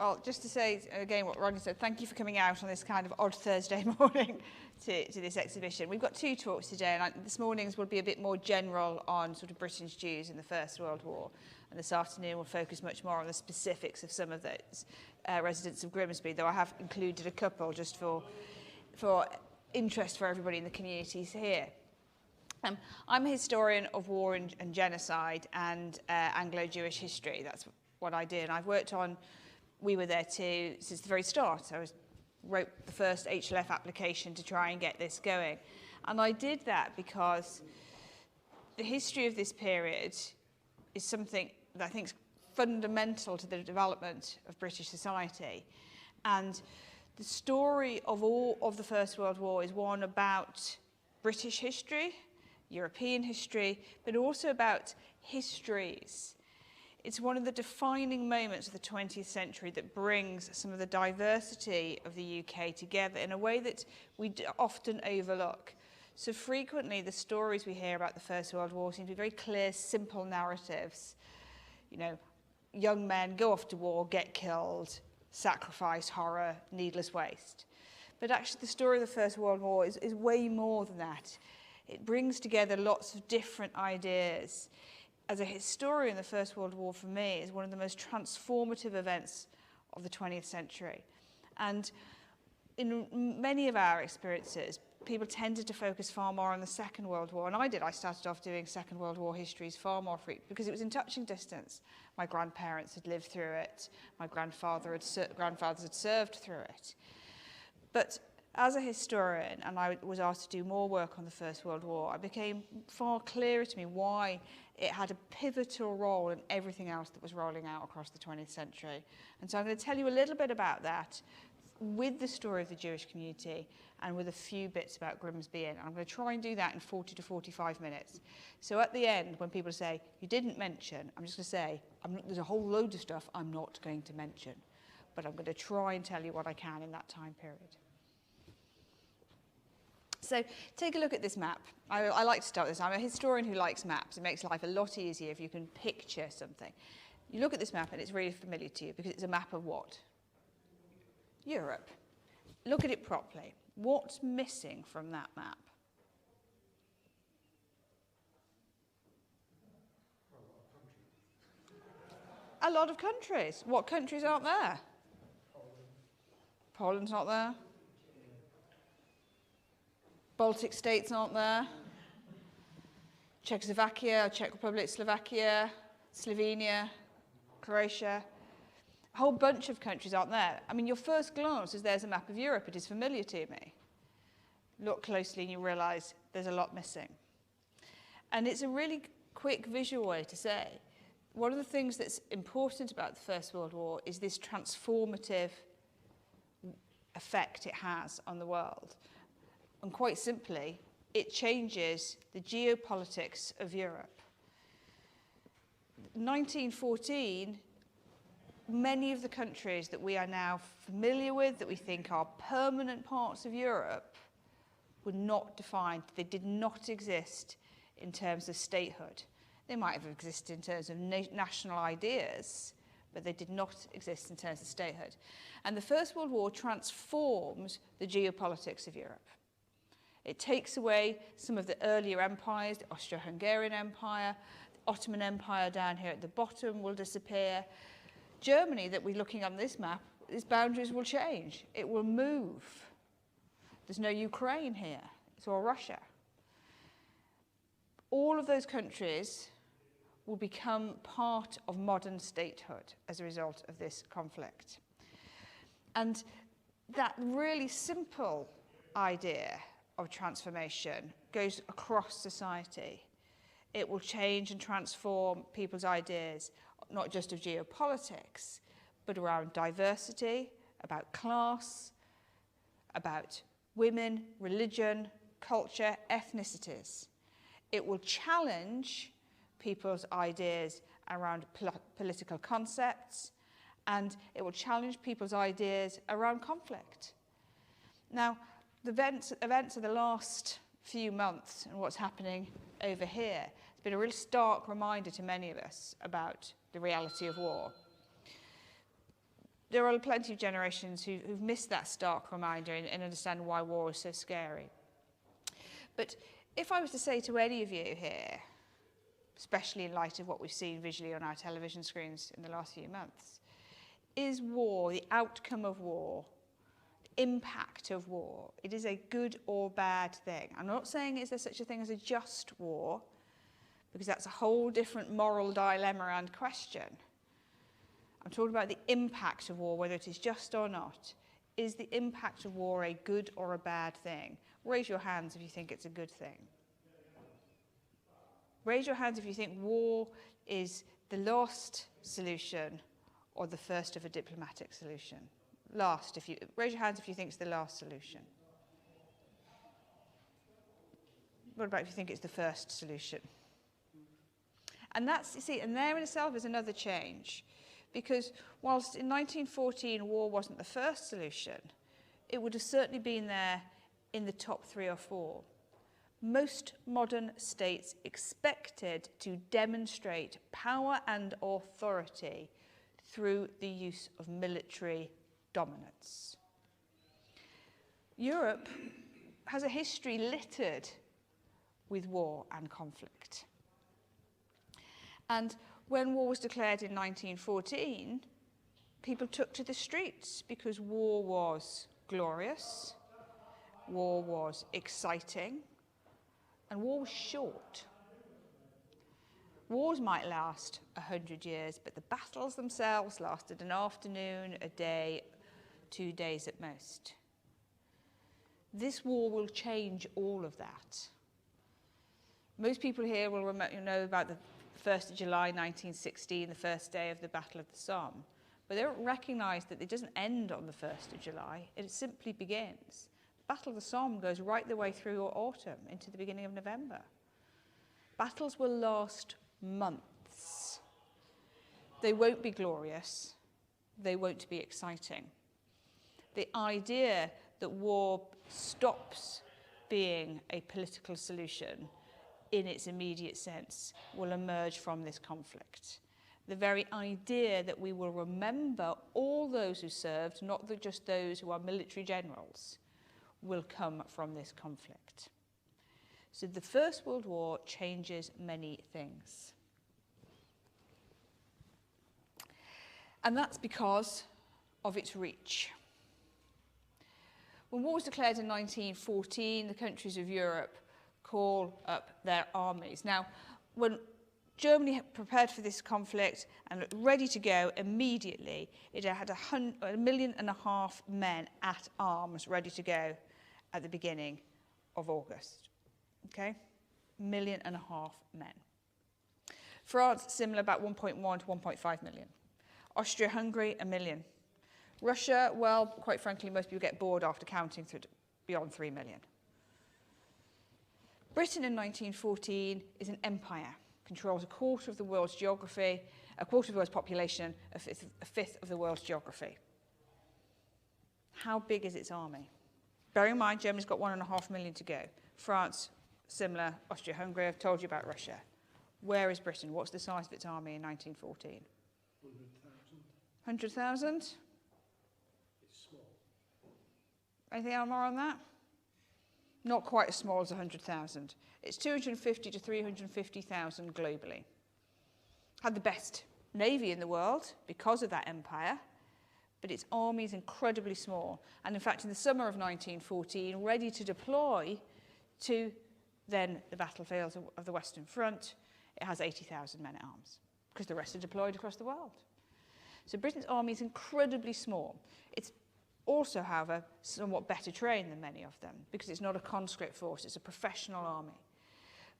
Well, just to say again what Rodney said, thank you for coming out on this kind of odd Thursday morning to this exhibition. We've got two talks today, and this morning's will be a bit more general on sort of British Jews in the First World War, and this afternoon we'll focus much more on the specifics of some of those residents of Grimsby, though I have included a couple just for interest for everybody in the communities here. I'm a historian of war and genocide and Anglo-Jewish history. That's what I did, and I've worked on We Were There Too since the very start. I wrote the first HLF application to try and get this going. And I did that because the history of this period is something that I think is fundamental to the development of British society. And the story of all of the First World War is one about British history, European history, but also about histories. It's one of the defining moments of the 20th century that brings some of the diversity of the UK together in a way that we often overlook. So frequently the stories we hear about the First World War seem to be very clear, simple narratives. You know, young men go off to war, get killed, sacrifice, horror, needless waste. But actually the story of the First World War is way more than that. It brings together lots of different ideas. As a historian, the First World War for me is one of the most transformative events of the 20th century. And in many of our experiences, people tended to focus far more on the Second World War. And I did. I started off doing Second World War histories far more because it was in touching distance. My grandparents had lived through it. My grandfathers had served through it. But as a historian, and I was asked to do more work on the First World War, it became far clearer to me why it had a pivotal role in everything else that was rolling out across the 20th century. And so I'm going to tell you a little bit about that with the story of the Jewish community and with a few bits about Grimsby. And I'm going to try and do that in 40 to 45 minutes. So at the end, when people say, you didn't mention, I'm just going to say, there's a whole load of stuff I'm not going to mention. But I'm going to try and tell you what I can in that time period. So take a look at this map. I like to start with this. I'm a historian who likes maps. It makes life a lot easier if you can picture something. You look at this map and it's really familiar to you because it's a map of what? Europe. Look at it properly. What's missing from that map? A lot of countries. What countries aren't there? Poland's not there. Baltic states aren't there. Czechoslovakia, Czech Republic, Slovakia, Slovenia, Croatia. A whole bunch of countries aren't there. I mean, your first glance is there's a map of Europe. It is familiar to me. Look closely and you realise there's a lot missing. And it's a really quick visual way to say, one of the things that's important about the First World War is this transformative effect it has on the world. And quite simply, it changes the geopolitics of Europe. 1914, many of the countries that we are now familiar with, that we think are permanent parts of Europe, were not defined. They did not exist in terms of statehood. They might have existed in terms of national ideas, but they did not exist in terms of statehood. And the First World War transforms the geopolitics of Europe. It takes away some of the earlier empires, the Austro-Hungarian Empire, the Ottoman Empire down here at the bottom will disappear. Germany, that we're looking on this map, its boundaries will change. It will move. There's no Ukraine here. It's all Russia. All of those countries will become part of modern statehood as a result of this conflict. And that really simple idea of transformation goes across society. It will change and transform people's ideas, not just of geopolitics, but around diversity, about class, about women, religion, culture, ethnicities. It will challenge people's ideas around political concepts, and it will challenge people's ideas around conflict. Now, the events of the last few months and what's happening over here has been a really stark reminder to many of us about the reality of war. there are plenty of generations who've missed that stark reminder and understand why war is so scary. But if I was to say to any of you here, especially in light of what we've seen visually on our television screens in the last few months, is war, the outcome of war, the impact of war, it is a good or bad thing? I'm not saying is there such a thing as a just war, because that's a whole different moral dilemma and question. I'm talking about the impact of war, whether it is just or not. Is the impact of war a good or a bad thing? Raise your hands if you think it's a good thing. Raise your hands if you think war is the last solution or the first of a diplomatic solution. Raise your hands if you think it's the last solution. What about if you think it's the first solution? And that's, you see, and there in itself is another change. Because whilst in 1914 war wasn't the first solution, it would have certainly been there in the top 3 or 4. Most modern states expected to demonstrate power and authority through the use of military dominance. Europe has a history littered with war and conflict. And when war was declared in 1914, people took to the streets because war was glorious, war was exciting, and war was short. Wars might last 100 years, but the battles themselves lasted an afternoon, a day, 2 days at most. This war will change all of that. Most people here will know about the 1st of July 1916, the first day of the Battle of the Somme. But they don't recognise that it doesn't end on the 1st of July, it simply begins. The Battle of the Somme goes right the way through autumn into the beginning of November. Battles will last months. They won't be glorious, they won't be exciting. The idea that war stops being a political solution in its immediate sense will emerge from this conflict. The very idea that we will remember all those who served, not just those who are military generals, will come from this conflict. So the First World War changes many things. And that's because of its reach. When war was declared in 1914, the countries of Europe call up their armies. Now, when Germany prepared for this conflict and looked ready to go immediately, it had 1.5 million men at arms ready to go at the beginning of August. Okay? 1.5 million men. France, similar, about 1.1 to 1.5 million. Austria-Hungary, 1 million. Russia, well, quite frankly, most people get bored after counting through beyond 3 million. Britain in 1914 is an empire, controls a quarter of the world's geography, a quarter of the world's population, a fifth of the world's geography. How big is its army? Bearing in mind, Germany's got 1.5 million to go. France, similar. Austria-Hungary, I've told you about Russia. Where is Britain? What's the size of its army in 1914? 100,000. 100,000? It's small. Anything more on that? Not quite as small as 100,000. It's 250 to 350,000 globally. Had the best navy in the world because of that empire, but its army is incredibly small. And in fact, in the summer of 1914, ready to deploy to then the battlefields of the Western Front, it has 80,000 men at arms because the rest are deployed across the world. So Britain's army is incredibly small. It's also, however, somewhat better trained than many of them because it's not a conscript force, it's a professional army.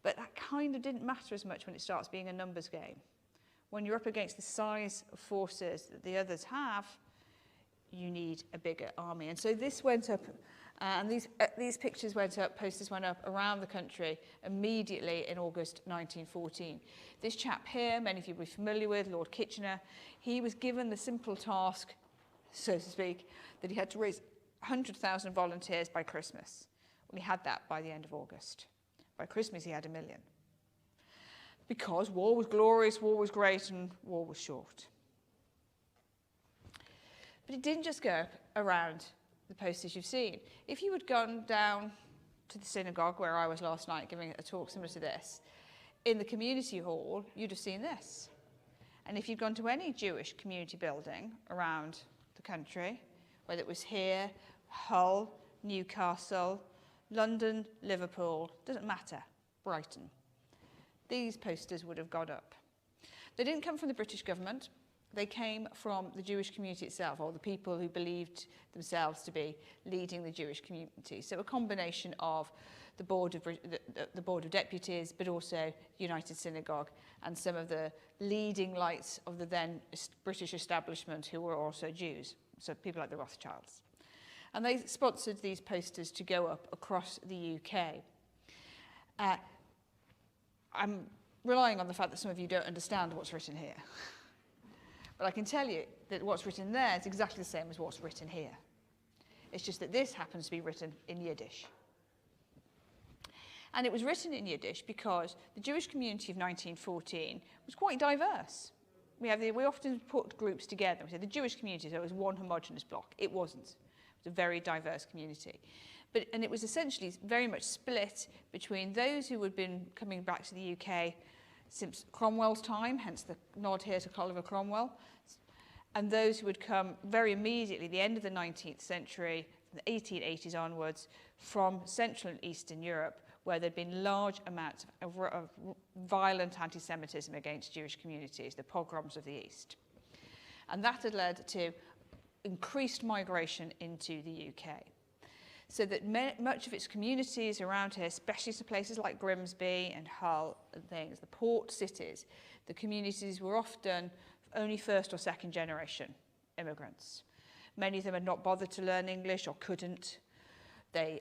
But that kind of didn't matter as much when it starts being a numbers game. When you're up against the size of forces that the others have, you need a bigger army. And so this went up, and these pictures went up, posters went up around the country immediately in August 1914. This chap here, many of you will be familiar with, Lord Kitchener, he was given the simple task, so to speak, that he had to raise 100,000 volunteers by Christmas. Well, he had that by the end of August. By Christmas, he had 1 million. Because war was glorious, war was great, and war was short. But it didn't just go around the posters you've seen. If you had gone down to the synagogue where I was last night giving a talk similar to this, in the community hall, you'd have seen this. And if you'd gone to any Jewish community building around the country, whether it was here, Hull, Newcastle, London, Liverpool, doesn't matter, Brighton, these posters would have gone up. They didn't come from the British government. They came from the Jewish community itself, or the people who believed themselves to be leading the Jewish community. So a combination of the Board of Deputies, but also United Synagogue, and some of the leading lights of the then British establishment who were also Jews, so people like the Rothschilds. And they sponsored these posters to go up across the UK. I'm relying on the fact that some of you don't understand what's written here. But I can tell you that what's written there is exactly the same as what's written here. It's just that this happens to be written in Yiddish. And it was written in Yiddish because the Jewish community of 1914 was quite diverse. We often put groups together. We say the Jewish community, so it was one homogenous block. It wasn't. It was a very diverse community. And it was essentially very much split between those who had been coming back to the UK since Cromwell's time, hence the nod here to Oliver Cromwell, and those who had come very immediately, the end of the 19th century, from the 1880s onwards, from Central and Eastern Europe, where there'd been large amounts of violent anti-Semitism against Jewish communities, the pogroms of the East. And that had led to increased migration into the UK. So that much of its communities around here, especially some places like Grimsby and Hull and things, the port cities, the communities were often only first or second generation immigrants. Many of them had not bothered to learn English or couldn't.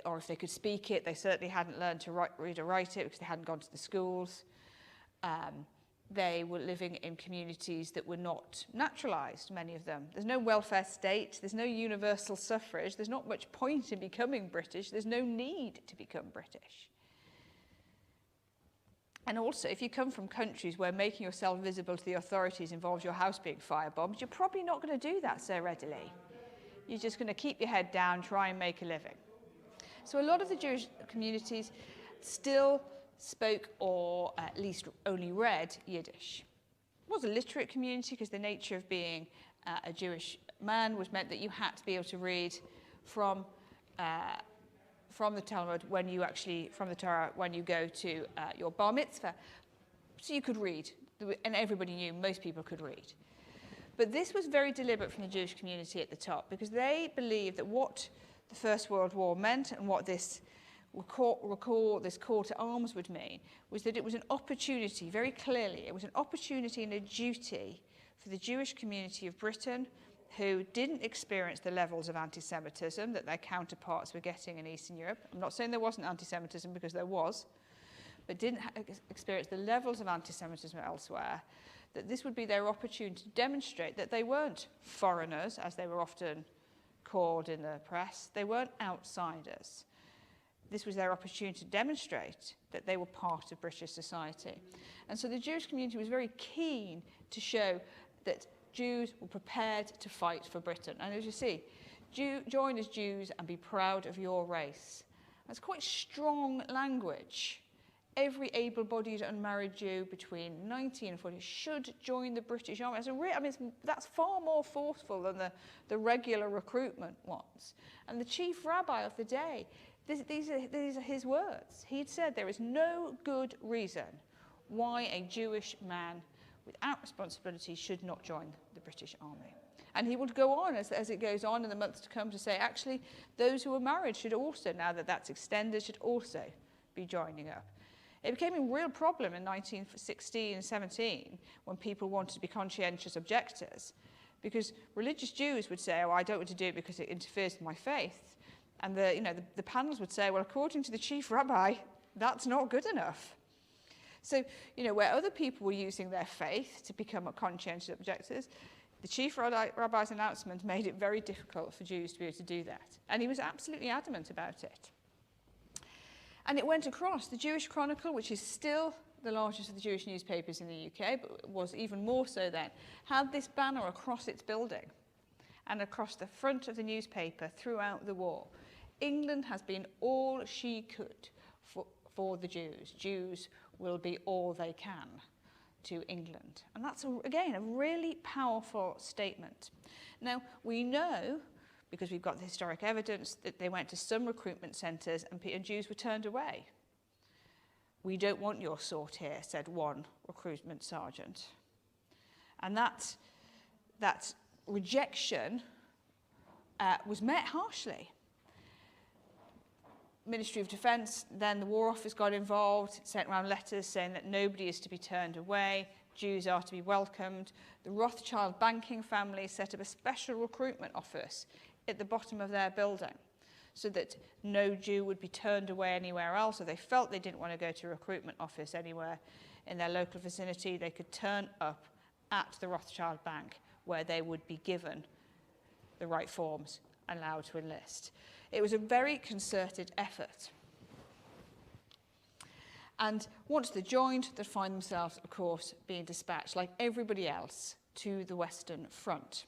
Or if they could speak it, they certainly hadn't learned to read or write it because they hadn't gone to the schools. They were living in communities that were not naturalised, many of them. There's no welfare state, there's no universal suffrage, there's not much point in becoming British, there's no need to become British. And also, if you come from countries where making yourself visible to the authorities involves your house being firebombed, you're probably not going to do that so readily. You're just going to keep your head down, try and make a living. So a lot of the Jewish communities still spoke or at least only read Yiddish. It was a literate community because the nature of being a Jewish man was meant that you had to be able to read from the Talmud from the Torah when you go to your bar mitzvah. So you could read, and everybody knew most people could read. But this was very deliberate from the Jewish community at the top because they believed that what the First World War meant and what this this call to arms would mean was that it was an opportunity, very clearly, it was an opportunity and a duty for the Jewish community of Britain who didn't experience the levels of anti-Semitism that their counterparts were getting in Eastern Europe. I'm not saying there wasn't anti-Semitism because there was, but didn't experience the levels of anti-Semitism elsewhere, that this would be their opportunity to demonstrate that they weren't foreigners, as they were often called in the press, they weren't outsiders. This was their opportunity to demonstrate that they were part of British society. And so the Jewish community was very keen to show that Jews were prepared to fight for Britain. And as you see, join as Jews and be proud of your race. That's quite strong language. Every able-bodied unmarried Jew between 19 and 40 should join the British Army. That's far more forceful than the regular recruitment ones. And the chief rabbi of the day, these are his words. He'd said there is no good reason why a Jewish man without responsibility should not join the British Army. And he would go on as it goes on in the months to come to say, actually, those who are married should also, now that that's extended, should also be joining up. It became a real problem in 1916 and 17 when people wanted to be conscientious objectors, because religious Jews would say, oh, I don't want to do it because it interferes with my faith. And the panels would say, well, according to the chief rabbi, that's not good enough. So, where other people were using their faith to become conscientious objectors, the chief rabbi's announcement made it very difficult for Jews to be able to do that. And he was absolutely adamant about it. And it went across. The Jewish Chronicle, which is still the largest of the Jewish newspapers in the UK, but was even more so then, had this banner across its building. and across the front of the newspaper throughout the war. England has been all she could for the Jews. Jews will be all they can to England. And that's, again, a really powerful statement. Now, we know, because we've got the historic evidence, that they went to some recruitment centres and Jews were turned away. "We don't want your sort here," said one recruitment sergeant. And that rejection was met harshly. Ministry of Defence, then the War Office got involved, sent around letters saying that nobody is to be turned away, Jews are to be welcomed. The Rothschild banking family set up a special recruitment office at the bottom of their building so that no Jew would be turned away anywhere else, or they felt they didn't want to go to a recruitment office anywhere in their local vicinity. They could turn up at the Rothschild Bank where they would be given the right forms and allowed to enlist. It was a very concerted effort. And once they joined, they'd find themselves, of course, being dispatched, like everybody else, to the Western Front.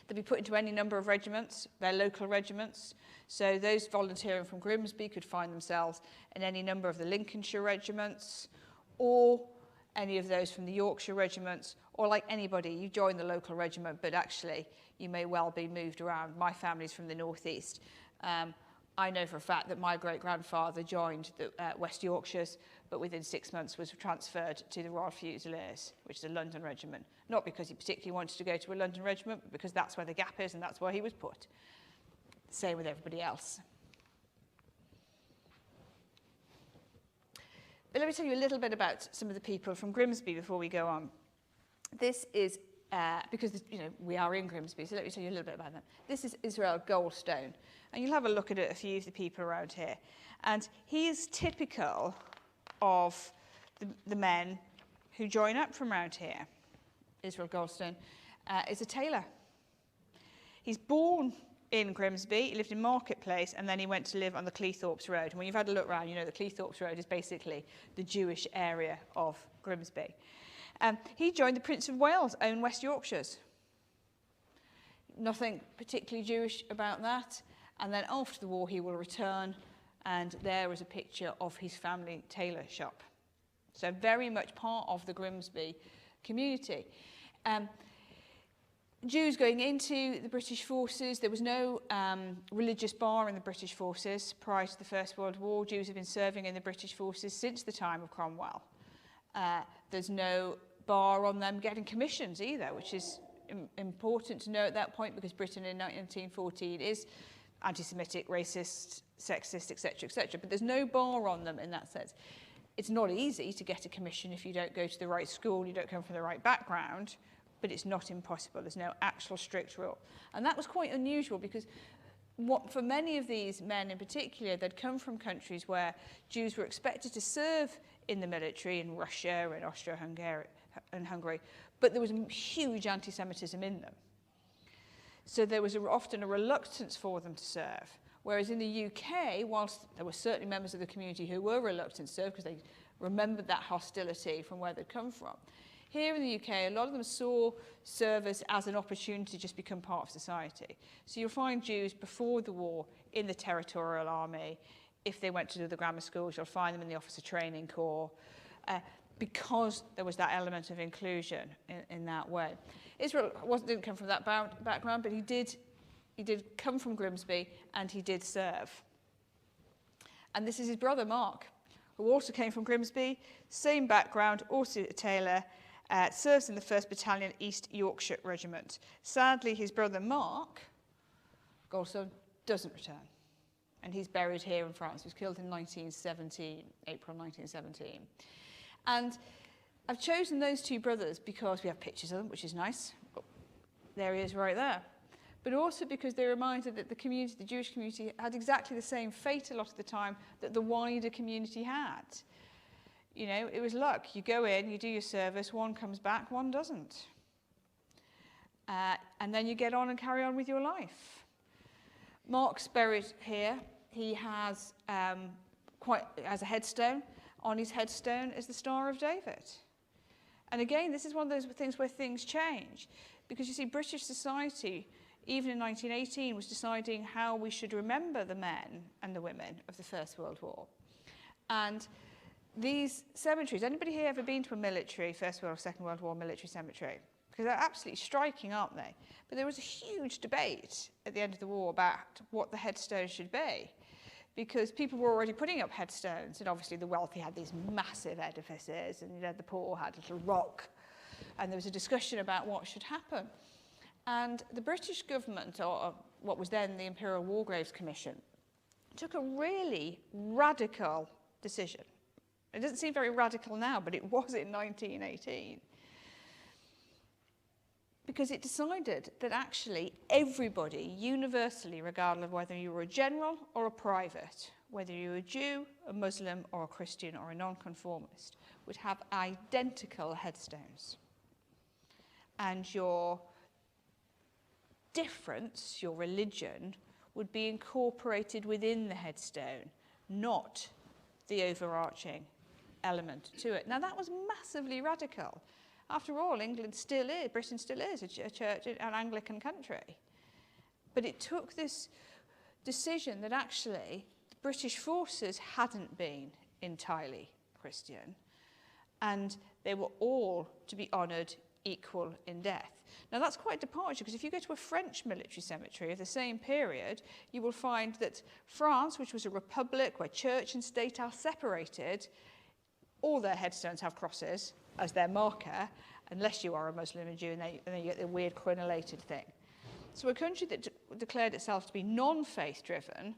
They'd be put into any number of regiments, their local regiments. So those volunteering from Grimsby could find themselves in any number of the Lincolnshire regiments, or any of those from the Yorkshire regiments, or like anybody, you join the local regiment, but actually you may well be moved around. My family's from the northeast. I know for a fact that my great-grandfather joined the West Yorkshires, but within 6 months was transferred to the Royal Fusiliers, which is a London regiment. Not because he particularly wanted to go to a London regiment, but because that's where the gap is and that's where he was put. Same with everybody else. But let me tell you a little bit about some of the people from Grimsby before we go on. This is, because we are in Grimsby, so let me tell you a little bit about them. This is Israel Goldstone, and you'll have a look at a few of the people around here. And he is typical of the men who join up from around here. Israel Goldstone is a tailor. He's born in Grimsby, he lived in Marketplace, and then he went to live on the Cleethorpes Road. And when you've had a look around, you know the Cleethorpes Road is basically the Jewish area of Grimsby. He joined the Prince of Wales' own West Yorkshires. Nothing particularly Jewish about that. And then after the war, he will return, and there is a picture of his family tailor shop. So very much part of the Grimsby community. Jews going into the British forces, there was no religious bar in the British forces prior to the First World War. Jews have been serving in the British forces since the time of Cromwell. There's no bar on them getting commissions either, which is important to know at that point, because Britain in 1914 is anti-Semitic, racist, sexist, etc., etc. But there's no bar on them in that sense. It's not easy to get a commission if you don't go to the right school, you don't come from the right background, but it's not impossible. There's no actual strict rule. And that was quite unusual, because for many of these men in particular, they'd come from countries where Jews were expected to serve in the military, in Russia and Austria-Hungary, but there was huge anti-Semitism in them. So there was often a reluctance for them to serve. Whereas in the UK, whilst there were certainly members of the community who were reluctant to serve because they remembered that hostility from where they'd come from, here in the UK, a lot of them saw service as an opportunity to just become part of society. So you'll find Jews before the war in the Territorial Army. If they went to do the grammar schools, you'll find them in the Officer Training Corps, because there was that element of inclusion in that way. Israel didn't come from that background, but he did come from Grimsby, and he did serve. And this is his brother, Mark, who also came from Grimsby, same background, also a tailor, serves in the 1st Battalion East Yorkshire Regiment. Sadly, his brother Mark Goldstone doesn't return, and he's buried here in France. He was killed in 1917, April 1917. And I've chosen those two brothers because we have pictures of them, which is nice. There he is right there. But also because they're reminded that the community, the Jewish community, had exactly the same fate a lot of the time that the wider community had. You know, it was luck. You go in, you do your service, one comes back, one doesn't. And then you get on and carry on with your life. Mark's buried here. He has has a headstone. On his headstone is the Star of David. And again, this is one of those things where things change. because you see, British society, even in 1918, was deciding how we should remember the men and the women of the First World War. And these cemeteries, anybody here ever been to a military, First World or Second World War military cemetery? Because they're absolutely striking, aren't they? But there was a huge debate at the end of the war about what the headstones should be, because people were already putting up headstones, and obviously the wealthy had these massive edifices, and the poor had a little rock, and there was a discussion about what should happen. And the British government, or what was then the Imperial War Graves Commission, took a really radical decision. It doesn't seem very radical now, but it was in 1918. Because it decided that actually everybody, universally, regardless of whether you were a general or a private, whether you were a Jew, a Muslim, or a Christian, or a nonconformist, would have identical headstones. And your difference, your religion, would be incorporated within the headstone, not the overarching element to it. Now, that was massively radical. After all, England still is, Britain still is a church, an Anglican country. But it took this decision that actually the British forces hadn't been entirely Christian, and they were all to be honoured equal in death. Now, that's quite a departure, because if you go to a French military cemetery of the same period, you will find that France, which was a republic where church and state are separated, all their headstones have crosses as their marker, unless you are a Muslim and Jew, and then you get the weird crenellated thing. So a country that declared itself to be non-faith driven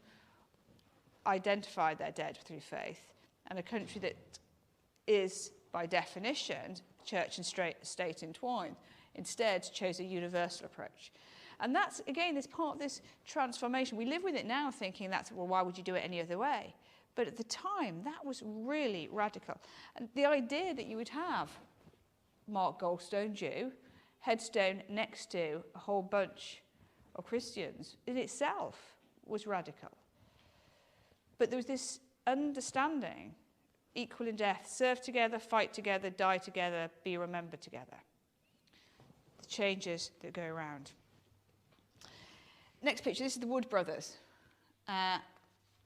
identified their dead through faith, and a country that is, by definition, church and state entwined, instead chose a universal approach. And that's, again, this part of this transformation. We live with it now thinking that's, well, why would you do it any other way? But at the time, that was really radical. And the idea that you would have Mark Goldstone, Jew, headstone next to a whole bunch of Christians in itself was radical. But there was this understanding, equal in death, serve together, fight together, die together, be remembered together. The changes that go around. Next picture, this is the Wood brothers.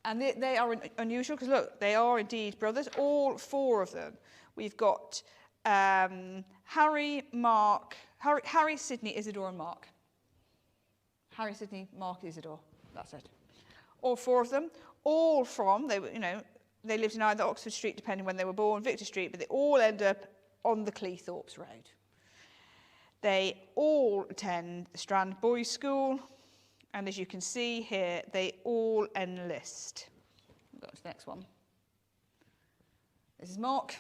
And they are unusual because, look, they are indeed brothers, all four of them. We've got Harry, Sidney, Isidore, and Mark. Harry, Sidney, Mark, Isidore. That's it. All four of them, all from, they lived in either Oxford Street, depending when they were born, Victor Street, but they all end up on the Cleethorpes Road. They all attend the Strand Boys' School. And as you can see here, they all enlist. We'll go to the next one. This is Mark.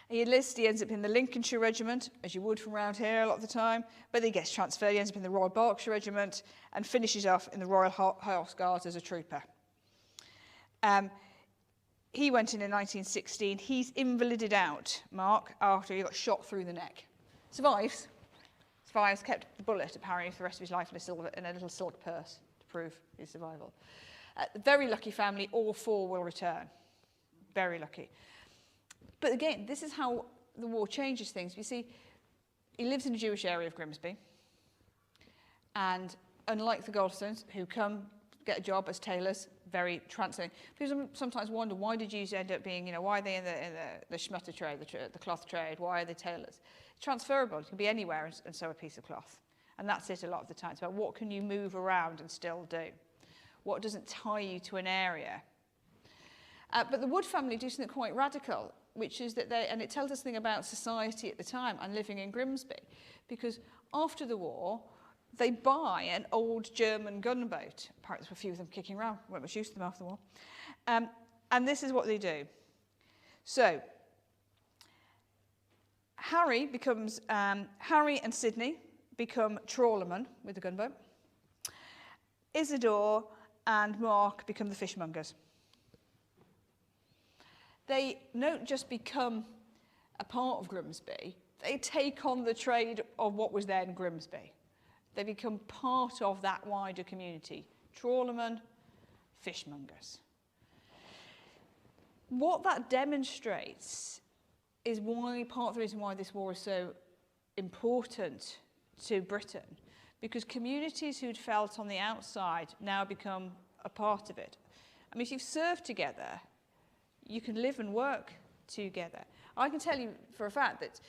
He enlists, he ends up in the Lincolnshire Regiment, as you would from around here a lot of the time, but he gets transferred, he ends up in the Royal Berkshire Regiment, and finishes off in the Royal Horse Guards as a trooper. He went in 1916. He's invalided out, Mark, after he got shot through the neck. Survives, kept the bullet apparently for the rest of his life in a little silk purse to prove his survival. Very lucky family, all four will return. Very lucky. But again, this is how the war changes things. You see, he lives in a Jewish area of Grimsby, and unlike the Goldstones, who come get a job as tailors, very transient. People sometimes wonder, why did Jews end up being, why are they in the schmutter trade, the cloth trade? Why are they tailors? It's transferable. You can be anywhere and sew a piece of cloth. And that's it a lot of the time. It's about what can you move around and still do? What doesn't tie you to an area? But the Wood family do something quite radical, which is that and it tells us something about society at the time and living in Grimsby, because after the war, they buy an old German gunboat. Apparently, there's a few of them kicking around. Weren't much use to them after the war. And this is what they do. So, Harry and Sidney become trawlermen with the gunboat. Isidore and Mark become the fishmongers. They don't just become a part of Grimsby, they take on the trade of what was then Grimsby. They become part of that wider community. Trawlermen, fishmongers. What that demonstrates is why part of the reason why this war is so important to Britain, because communities who'd felt on the outside now become a part of it. I mean, if you've served together, you can live and work together. I can tell you for a fact that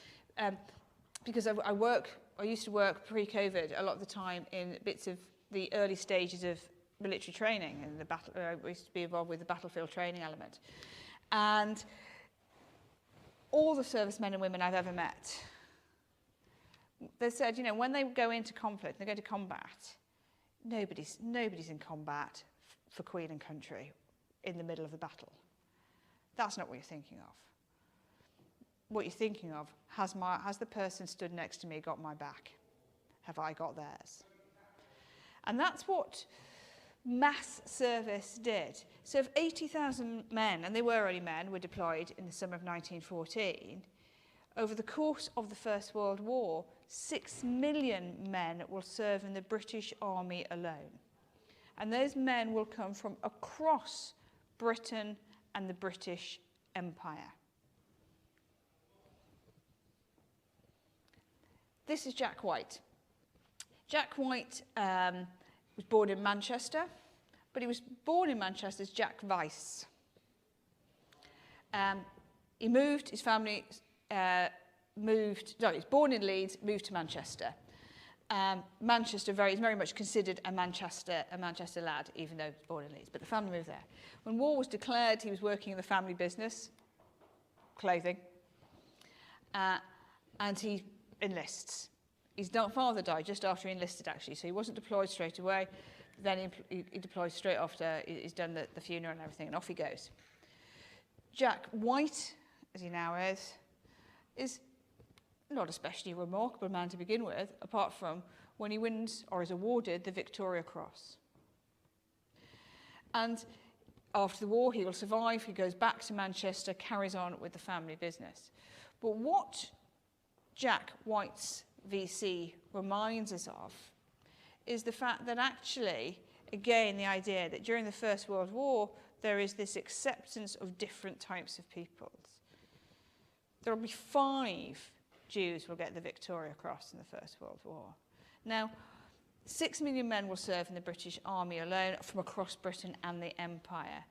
because I used to work pre-COVID a lot of the time in bits of the early stages of military training, and I used to be involved with the battlefield training element. And all the servicemen and women I've ever met, they said, you know, when they go into conflict, they go to combat, nobody's in combat for Queen and country in the middle of the battle. That's not what you're thinking of. What you're thinking of, has the person stood next to me got my back? Have I got theirs? And that's what mass service did. So if 80,000 men, and they were only men, were deployed in the summer of 1914, over the course of the First World War, 6 million men will serve in the British Army alone. And those men will come from across Britain and the British Empire. This is Jack White. Jack White was born in Manchester, but he was born in Manchester as Jack Weiss. He moved, his family he was born in Leeds, moved to Manchester. Manchester is very much considered a Manchester lad, even though he was born in Leeds, but the family moved there. When war was declared, he was working in the family business, clothing, and he enlists. His father died just after he enlisted, actually, so he wasn't deployed straight away. Then he deployed straight after he's done the funeral and everything, and off he goes. Jack White, as he now is not especially a remarkable man to begin with, apart from when he wins or is awarded the Victoria Cross. And after the war, he will survive. He goes back to Manchester, carries on with the family business. But what Jack White's VC reminds us of is the fact that actually, again, the idea that during the First World War, there is this acceptance of different types of peoples. There will be 5 Jews will get the Victoria Cross in the First World War. Now, 6 million men will serve in the British Army alone from across Britain and the Empire.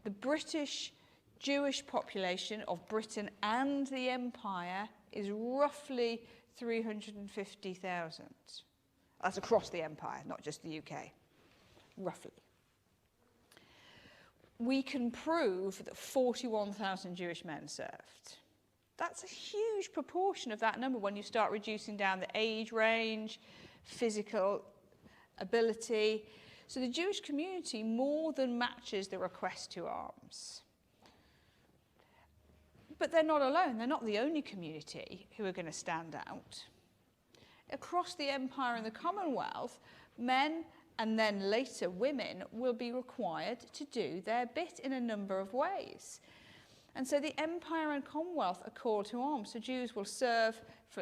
The British Jewish population of Britain and the Empire is roughly 350,000. That's across the Empire, not just the UK, roughly. We can prove that 41,000 Jewish men served. That's a huge proportion of that number when you start reducing down the age range, physical ability. So the Jewish community more than matches the request to arms. But they're not alone. They're not the only community who are going to stand out. Across the Empire and the Commonwealth, men and then later women will be required to do their bit in a number of ways. And so the Empire and Commonwealth are called to arms. So Jews will serve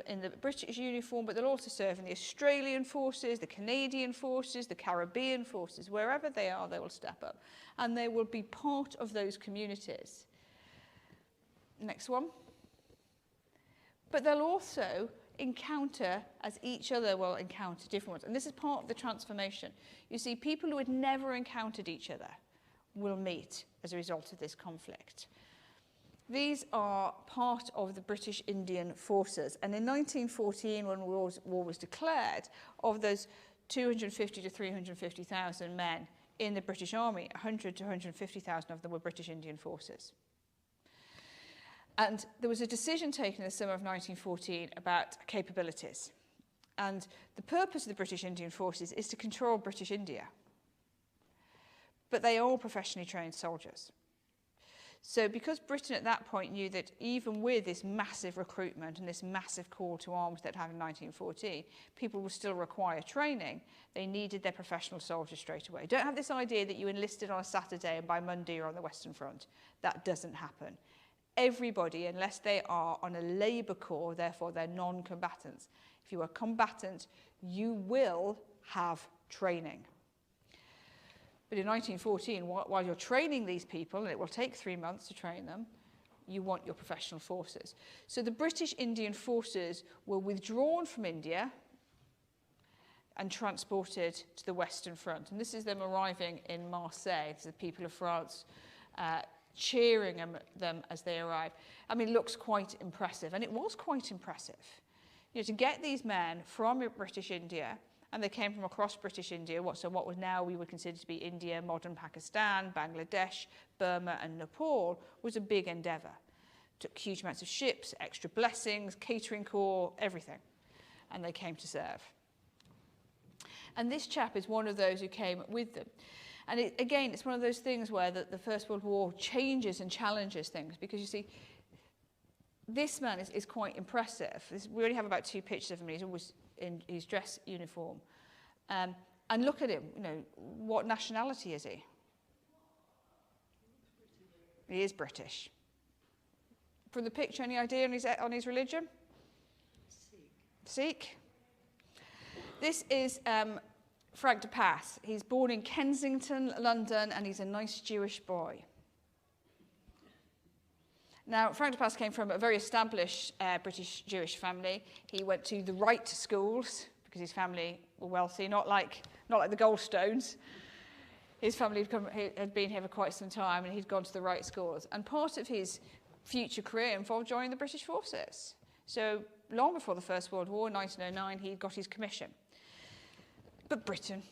in the British uniform, but they'll also serve in the Australian forces, the Canadian forces, the Caribbean forces. Wherever they are, they will step up. And they will be part of those communities. Next one. But they'll also encounter, as each other will encounter different ones. And this is part of the transformation. You see, people who had never encountered each other will meet as a result of this conflict. These are part of the British Indian forces. And in 1914, when war was declared, of those 250 to 350,000 men in the British Army, 100 to 150,000 of them were British Indian forces. And there was a decision taken in the summer of 1914 about capabilities. And the purpose of the British Indian forces is to control British India. But they are all professionally trained soldiers. So because Britain at that point knew that even with this massive recruitment and this massive call to arms that happened in 1914, people would still require training, they needed their professional soldiers straight away. Don't have this idea that you enlisted on a Saturday and by Monday you're on the Western Front. That doesn't happen. Everybody, unless they are on a labour corps, therefore they're non-combatants. If you are a combatant, you will have training. But in 1914, while you're training these people, and it will take 3 months to train them, you want your professional forces. So the British Indian forces were withdrawn from India and transported to the Western Front. And this is them arriving in Marseille. This is the people of France cheering them as they arrive. I mean, it looks quite impressive, and it was quite impressive. You know, to get these men from British India, and they came from across British India, what was now we would consider to be India, modern Pakistan, Bangladesh, Burma and Nepal, was a big endeavour. Took huge amounts of ships, extra blessings, catering corps, everything. And they came to serve. And this chap is one of those who came with them. And again, it's one of those things where the First World War changes and challenges things, because you see, this man is quite impressive. We only have about 2 pictures of him. He's always in his dress uniform. And look at him, you know, what nationality is he? He is British. From the picture, any idea on his religion? Sikh. This is Frank de Pass. He's born in Kensington, London, and he's a nice Jewish boy. Now, Frank de Pass came from a very established British Jewish family. He went to the right schools because his family were wealthy, not like the Goldstones. His family had been here for quite some time, and he'd gone to the right schools. And part of his future career involved joining the British forces. So long before the First World War, in 1909, he got his commission. But Britain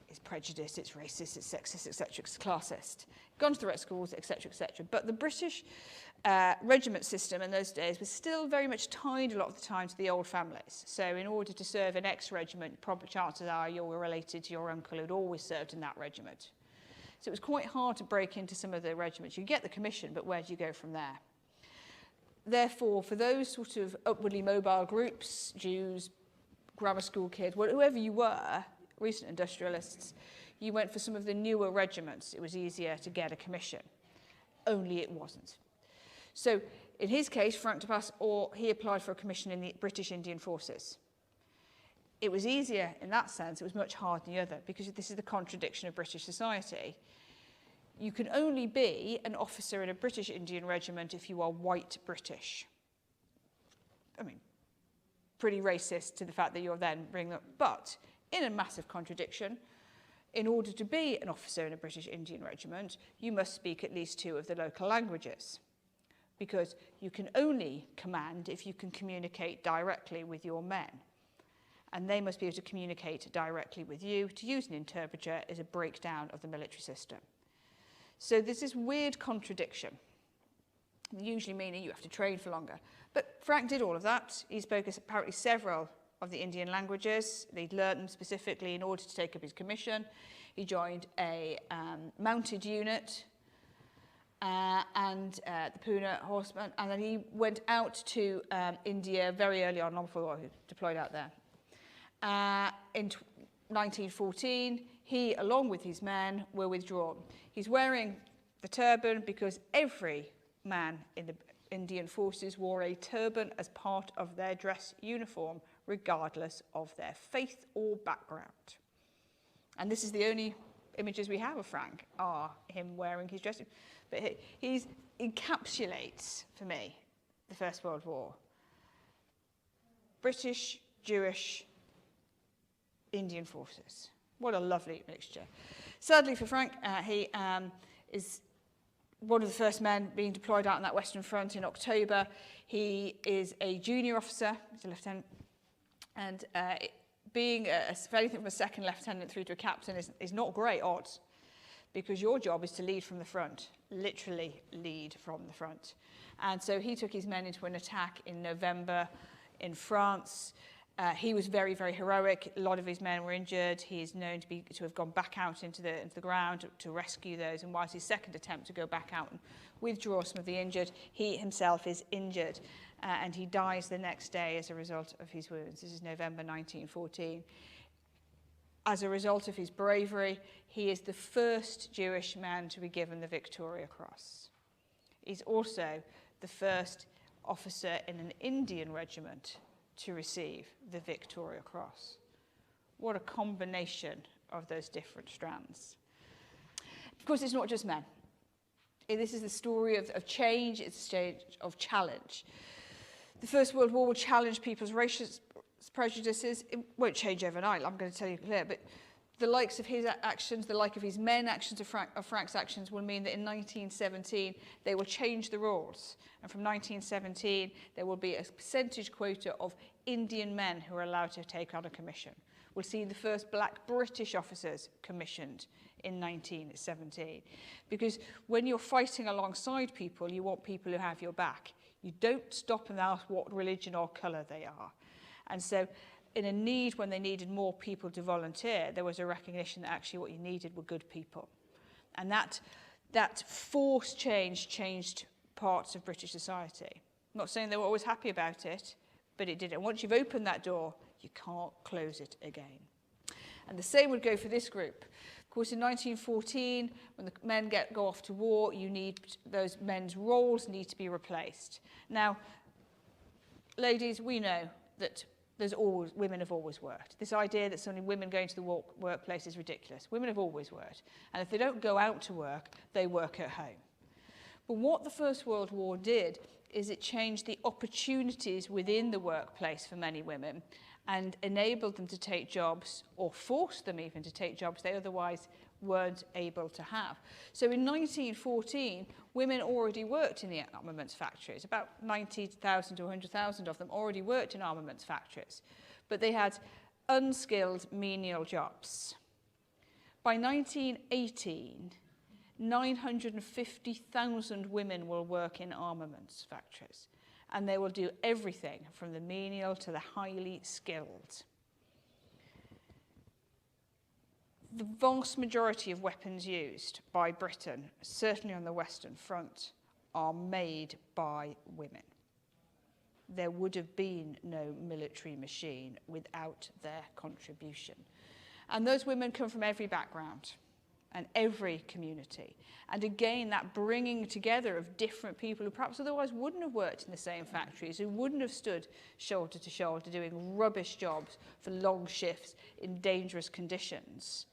is prejudiced, it's racist, it's sexist, etc., it's classist. Gone to the right schools, etc., etc. But the British regiment system in those days was still very much tied a lot of the time to the old families. So in order to serve an ex-regiment, probably chances are you were related to your uncle who'd always served in that regiment. So it was quite hard to break into some of the regiments. You get the commission, but where do you go from there? Therefore, for those sort of upwardly mobile groups, Jews, grammar school kids, whoever you were, recent industrialists, you went for some of the newer regiments. It was easier to get a commission. Only it wasn't. So in his case, Frank de Pass, he applied for a commission in the British Indian Forces. It was easier in that sense. It was much harder in the other, because this is the contradiction of British society. You can only be an officer in a British Indian regiment if you are white British. I mean, pretty racist to the fact that you're then bringing up. But in a massive contradiction, in order to be an officer in a British Indian regiment, you must speak at least 2 of the local languages, because you can only command if you can communicate directly with your men. And they must be able to communicate directly with you. To use an interpreter is a breakdown of the military system. So there's this weird contradiction, usually meaning you have to train for longer. But Frank did all of that. He spoke apparently several of the Indian languages. They'd learned them specifically in order to take up his commission. He joined a mounted unit and the Pune horsemen, and then he went out to India very early on, long before he deployed out there. In 1914, he, along with his men, were withdrawn. He's wearing the turban because every man in the Indian forces wore a turban as part of their dress uniform, regardless of their faith or background. And this is the only images we have of Frank, are him wearing his dress. But he encapsulates, for me, the First World War. British, Jewish, Indian forces. What a lovely mixture. Sadly for Frank, he is one of the first men being deployed out on that Western Front in October. He is a junior officer, he's a lieutenant, and being anything from a second lieutenant through to a captain is not great odds, because your job is to lead from the front, literally lead from the front. And so he took his men into an attack in November in France. He was very, very heroic. A lot of his men were injured. He is known to have gone back out into the ground to rescue those. And whilst his second attempt to go back out and withdraw some of the injured, he himself is injured. And he dies the next day as a result of his wounds. This is November 1914. As a result of his bravery, he is the first Jewish man to be given the Victoria Cross. He's also the first officer in an Indian regiment to receive the Victoria Cross. What a combination of those different strands. Of course, it's not just men. This is the story of change, it's a stage of challenge. The First World War will challenge people's racial prejudices. It won't change overnight, I'm going to tell you clear, but the likes of his actions, the like of his men actions, of Frank's actions will mean that in 1917 they will change the rules. And from 1917 there will be a percentage quota of Indian men who are allowed to take on a commission. We'll see the first black British officers commissioned in 1917. Because when you're fighting alongside people, you want people who have your back. You don't stop and ask what religion or colour they are. And so in a need when they needed more people to volunteer, there was a recognition that actually what you needed were good people. And that forced change changed parts of British society. I'm not saying they were always happy about it, but it did. And once you've opened that door, you can't close it again. And the same would go for this group. Of course, in 1914, when the men go off to war, those men's roles need to be replaced. Now, ladies, we know that women have always worked. This idea that suddenly women going to the workplace is ridiculous. Women have always worked. And if they don't go out to work, they work at home. But what the First World War did is it changed the opportunities within the workplace for many women and enabled them to take jobs, or forced them even to take jobs they otherwise weren't able to have. So in 1914, women already worked in the armaments factories. About 90,000 to 100,000 of them already worked in armaments factories. But they had unskilled menial jobs. By 1918, 950,000 women will work in armaments factories. And they will do everything from the menial to the highly skilled. The vast majority of weapons used by Britain, certainly on the Western Front, are made by women. There would have been no military machine without their contribution. And those women come from every background and every community. And again, that bringing together of different people who perhaps otherwise wouldn't have worked in the same factories, who wouldn't have stood shoulder to shoulder doing rubbish jobs for long shifts in dangerous conditions,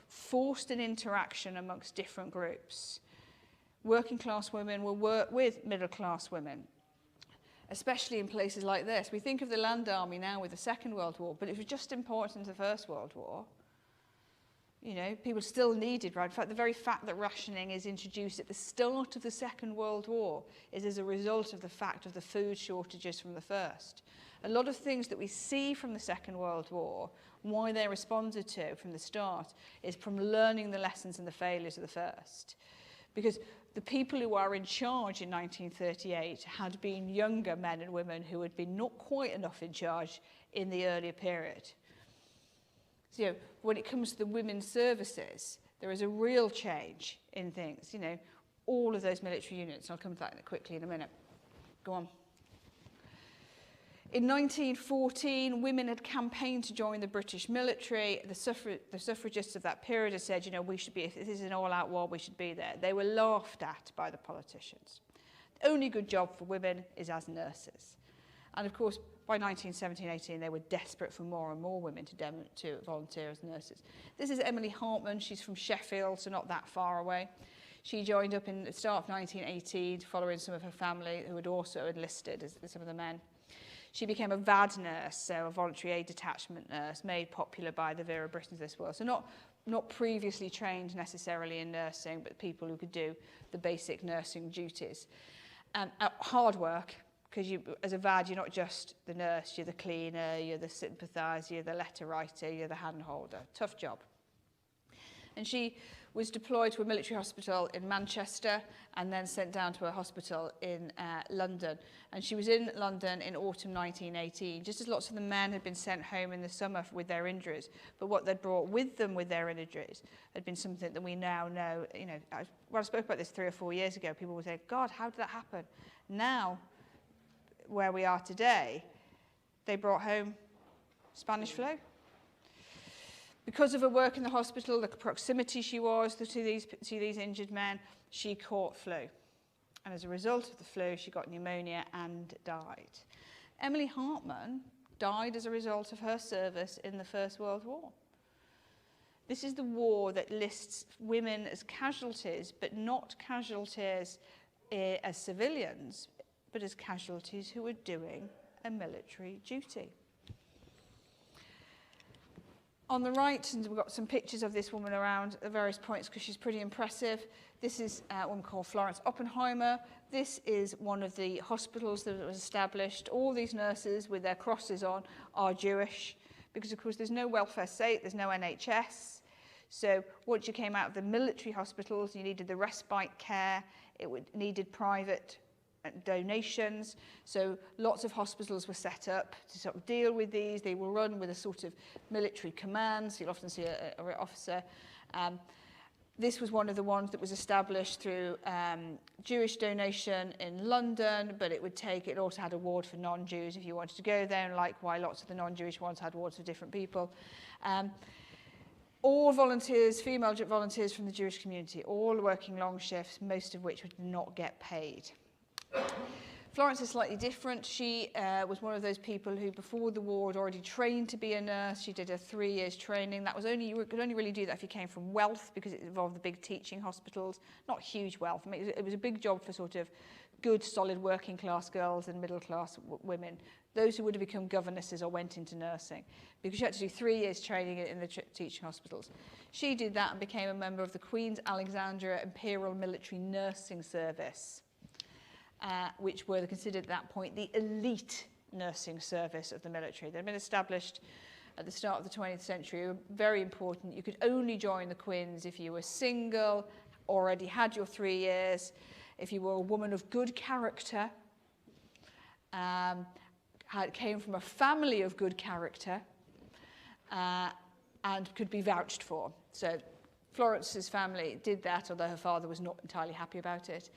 forced an interaction amongst different groups. Working class women will work with middle class women, especially in places like this. We think of the Land Army now with the Second World War, but it was just important in the First World War. You know, people still needed, right? In fact, the very fact that rationing is introduced at the start of the Second World War is as a result of the fact of the food shortages from the First. A lot of things that we see from the Second World War, why they're responded to from the start, is from learning the lessons and the failures of the First. Because the people who are in charge in 1938 had been younger men and women who had been not quite enough in charge in the earlier period. So, you know, when it comes to the women's services, there is a real change in things. You know, all of those military units, I'll come to that quickly in a minute. Go on. In 1914, women had campaigned to join the British military. The suffragists of that period had said, you know, we should be, if this is an all-out war, we should be there. They were laughed at by the politicians. The only good job for women is as nurses. And of course, by 1917-18, they were desperate for more and more women to volunteer as nurses. This is Emily Hartman. She's from Sheffield, so not that far away. She joined up in the start of 1918, following some of her family who had also enlisted as some of the men. She became a VAD nurse, so a voluntary aid detachment nurse, made popular by the Vera Britons of this world. So not previously trained necessarily in nursing, but people who could do the basic nursing duties. And hard work, because as a VAD, you're not just the nurse, you're the cleaner, you're the sympathiser, you're the letter writer, you're the hand holder. Tough job. And she was deployed to a military hospital in Manchester and then sent down to a hospital in London. And she was in London in autumn 1918, just as lots of the men had been sent home in the summer with their injuries. But what they'd brought with them with their injuries had been something that we now know. You know, when I spoke about this 3 or 4 years ago, people would say, God, how did that happen? Now, where we are today, they brought home Spanish flu. Because of her work in the hospital, the proximity she was to these injured men, she caught flu. And as a result of the flu, she got pneumonia and died. Emily Hartman died as a result of her service in the First World War. This is the war that lists women as casualties, but not casualties as civilians, but as casualties who are doing a military duty. On the right, and we've got some pictures of this woman around at various points because she's pretty impressive. This is a woman called Florence Oppenheimer. This is one of the hospitals that was established. All these nurses with their crosses on are Jewish because, of course, there's no welfare state, there's no NHS. So once you came out of the military hospitals, you needed the respite care, needed private donations. So lots of hospitals were set up to sort of deal with these. They were run with a sort of military command. So you'll often see a officer. This was one of the ones that was established through Jewish donation in London, but it also had a ward for non-Jews if you wanted to go there, and likewise lots of the non-Jewish ones had wards for different people. All volunteers, female volunteers from the Jewish community, all working long shifts, most of which would not get paid. Florence is slightly different. She was one of those people who, before the war, had already trained to be a nurse. She did a 3 years training. That was you could only really do that if you came from wealth, because it involved the big teaching hospitals. Not huge wealth. I mean, it was a big job for sort of good, solid working class girls and middle class women. Those who would have become governesses or went into nursing, because you had to do 3 years training in the teaching hospitals. She did that and became a member of the Queen's Alexandria Imperial Military Nursing Service. Which were considered at that point the elite nursing service of the military. They'd been established at the start of the 20th century, very important. You could only join the Quins if you were single, already had your 3 years, if you were a woman of good character, came from a family of good character, and could be vouched for. So Florence's family did that, although her father was not entirely happy about it.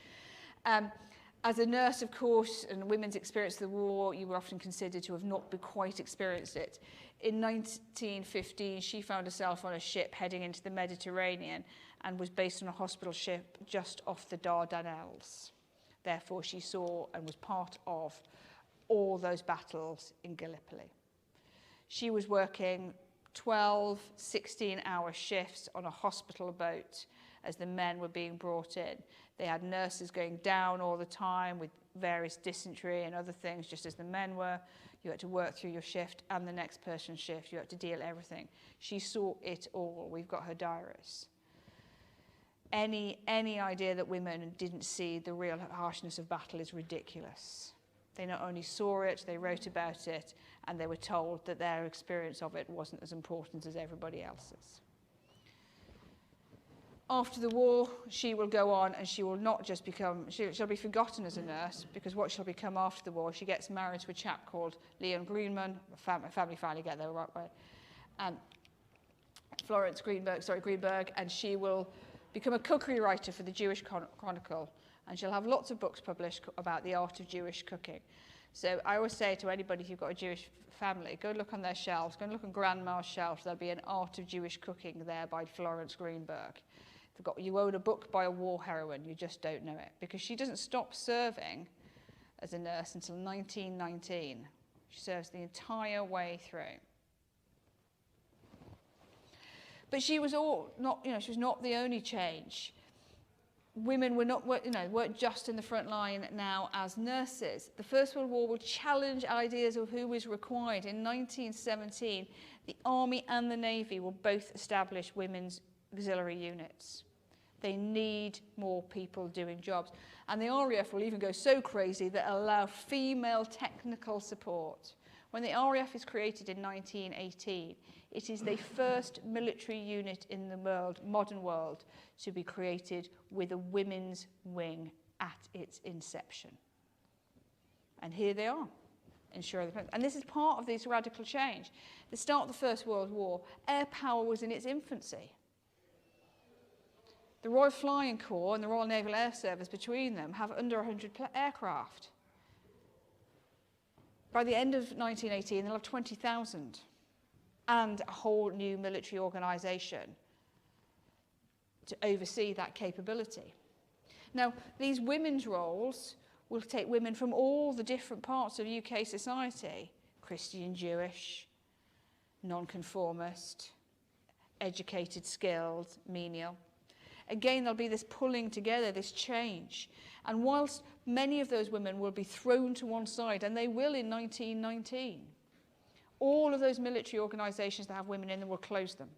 As a nurse, of course, and women's experience of the war, you were often considered to have not quite experienced it. In 1915, she found herself on a ship heading into the Mediterranean and was based on a hospital ship just off the Dardanelles. Therefore, she saw and was part of all those battles in Gallipoli. She was working 12, 16-hour shifts on a hospital boat as the men were being brought in. They had nurses going down all the time with various dysentery and other things, just as the men were. You had to work through your shift and the next person's shift. You had to deal everything. She saw it all. We've got her diaries. Any idea that women didn't see the real harshness of battle is ridiculous. They not only saw it, they wrote about it, and they were told that their experience of it wasn't as important as everybody else's. After the war, she will go on, and she will not just become, she'll be forgotten as a nurse, because what she'll become after the war, she gets married to a chap called Leon Greenman, family finally get there the right way, and Florence Greenberg, and she will become a cookery writer for the Jewish Chronicle, and she'll have lots of books published about the art of Jewish cooking. So I always say to anybody who's got a Jewish family, go look on their shelves, go and look on Grandma's shelf. There'll be an art of Jewish cooking there by Florence Greenberg. You own a book by a war heroine, you just don't know it, because she doesn't stop serving as a nurse until 1919. She serves the entire way through. But she was she was not the only change. Women weren't just in the front line now as nurses. The First World War will challenge ideas of who was required. In 1917, the Army and the Navy will both establish women's auxiliary units. They need more people doing jobs. And the RAF will even go so crazy that it'll allow female technical support. When the RAF is created in 1918, it is the first military unit in the modern world, to be created with a women's wing at its inception. And here they are. And this is part of this radical change. The start of the First World War, air power was in its infancy. The Royal Flying Corps and the Royal Naval Air Service, between them, have under 100 aircraft. By the end of 1918, they'll have 20,000 and a whole new military organisation to oversee that capability. Now, these women's roles will take women from all the different parts of UK society: Christian, Jewish, nonconformist, educated, skilled, menial. Again, there'll be this pulling together, this change. And whilst many of those women will be thrown to one side, and they will in 1919, All of those military organisations that have women in them will close them.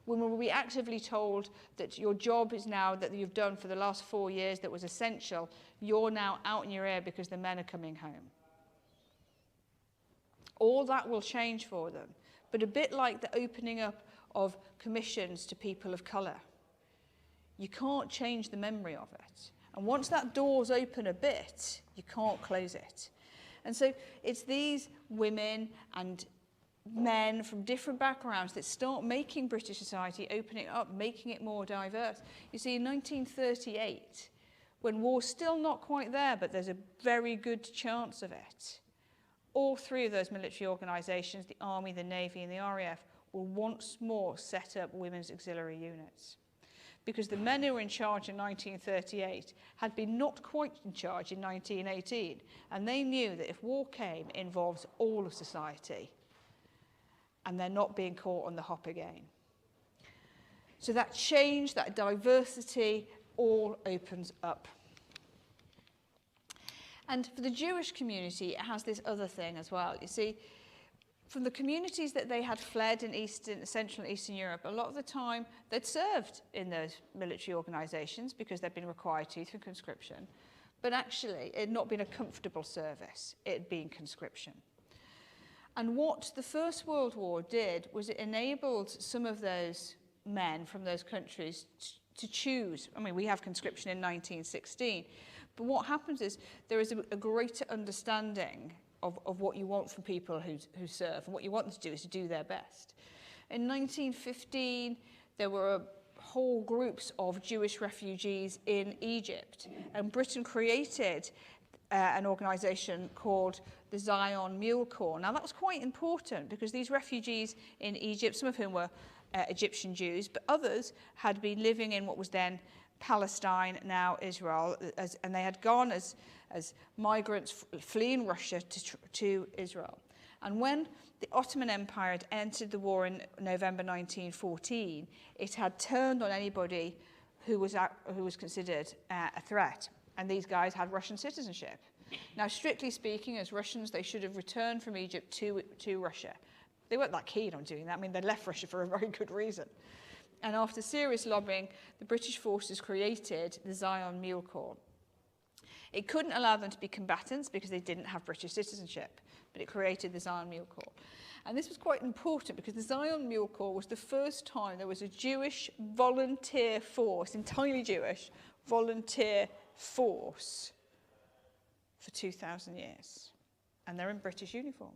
Women will be actively told that your job is now that you've done for the last 4 years that was essential, you're now out in your ear because the men are coming home. All that will change for them. But a bit like the opening up of commissions to people of colour, you can't change the memory of it. And once that door's open a bit, you can't close it. And so it's these women and men from different backgrounds that start making British society, opening it up, making it more diverse. You see, in 1938, when war's still not quite there, but there's a very good chance of it, all three of those military organisations, the Army, the Navy and the RAF, will once more set up women's auxiliary units. Because the men who were in charge in 1938 had been not quite in charge in 1918, and they knew that if war came, it involves all of society, and they're not being caught on the hop again. So that change, that diversity, all opens up. And for the Jewish community, it has this other thing as well. You see, from the communities that they had fled in Central and Eastern Europe, a lot of the time they'd served in those military organisations because they'd been required to through conscription. But actually, it had not been a comfortable service. It had been conscription. And what the First World War did was it enabled some of those men from those countries to choose. I mean, we have conscription in 1916. But what happens is there is a greater understanding of what you want from people who serve, and what you want them to do is to do their best. In 1915, there were whole groups of Jewish refugees in Egypt, and Britain created an organisation called the Zion Mule Corps. Now, that was quite important because these refugees in Egypt, some of whom were Egyptian Jews, but others had been living in what was then Palestine, now Israel, and they had gone as migrants fleeing Russia to Israel. And when the Ottoman Empire had entered the war in November 1914, it had turned on anybody who was considered a threat. And these guys had Russian citizenship. Now, strictly speaking, as Russians, they should have returned from Egypt to Russia. They weren't that keen on doing that. I mean, they left Russia for a very good reason. And after serious lobbying, the British forces created the Zion Mule Corps. It couldn't allow them to be combatants because they didn't have British citizenship, but it created the Zion Mule Corps. And this was quite important because the Zion Mule Corps was the first time there was a Jewish volunteer force, entirely Jewish, volunteer force for 2,000 years. And they're in British uniform.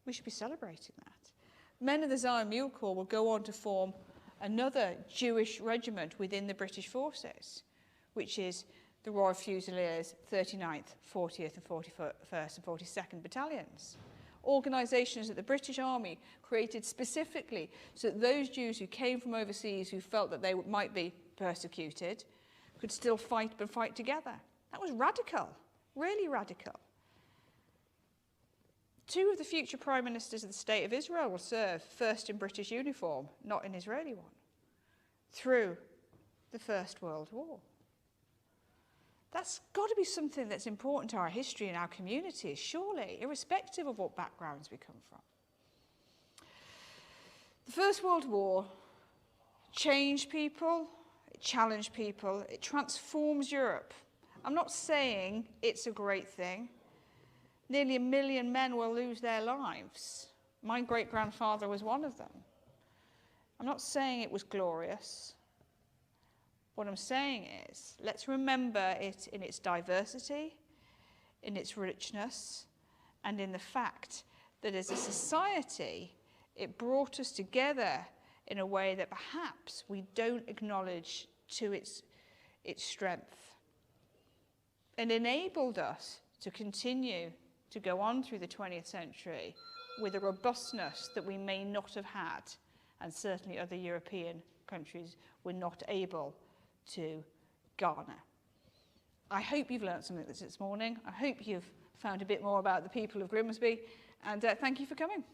We should be celebrating that. Men of the Zion Mule Corps will go on to form another Jewish regiment within the British forces, which is the Royal Fusiliers 39th, 40th and 41st and 42nd Battalions. Organisations that the British Army created specifically so that those Jews who came from overseas who felt that they might be persecuted could still fight, but fight together. That was radical, really radical. 2 of the future Prime Ministers of the State of Israel will serve first in British uniform, not in Israeli one, through the First World War. That's got to be something that's important to our history and our communities, surely, irrespective of what backgrounds we come from. The First World War changed people, it challenged people, it transforms Europe. I'm not saying it's a great thing. Nearly 1 million men will lose their lives. My great-grandfather was one of them. I'm not saying it was glorious. What I'm saying is, let's remember it in its diversity, in its richness, and in the fact that as a society, it brought us together in a way that perhaps we don't acknowledge to its strength, and enabled us to continue to go on through the 20th century with a robustness that we may not have had, and certainly other European countries were not able to garner. I hope you've learned something this morning. I hope you've found a bit more about the people of Grimsby, and thank you for coming.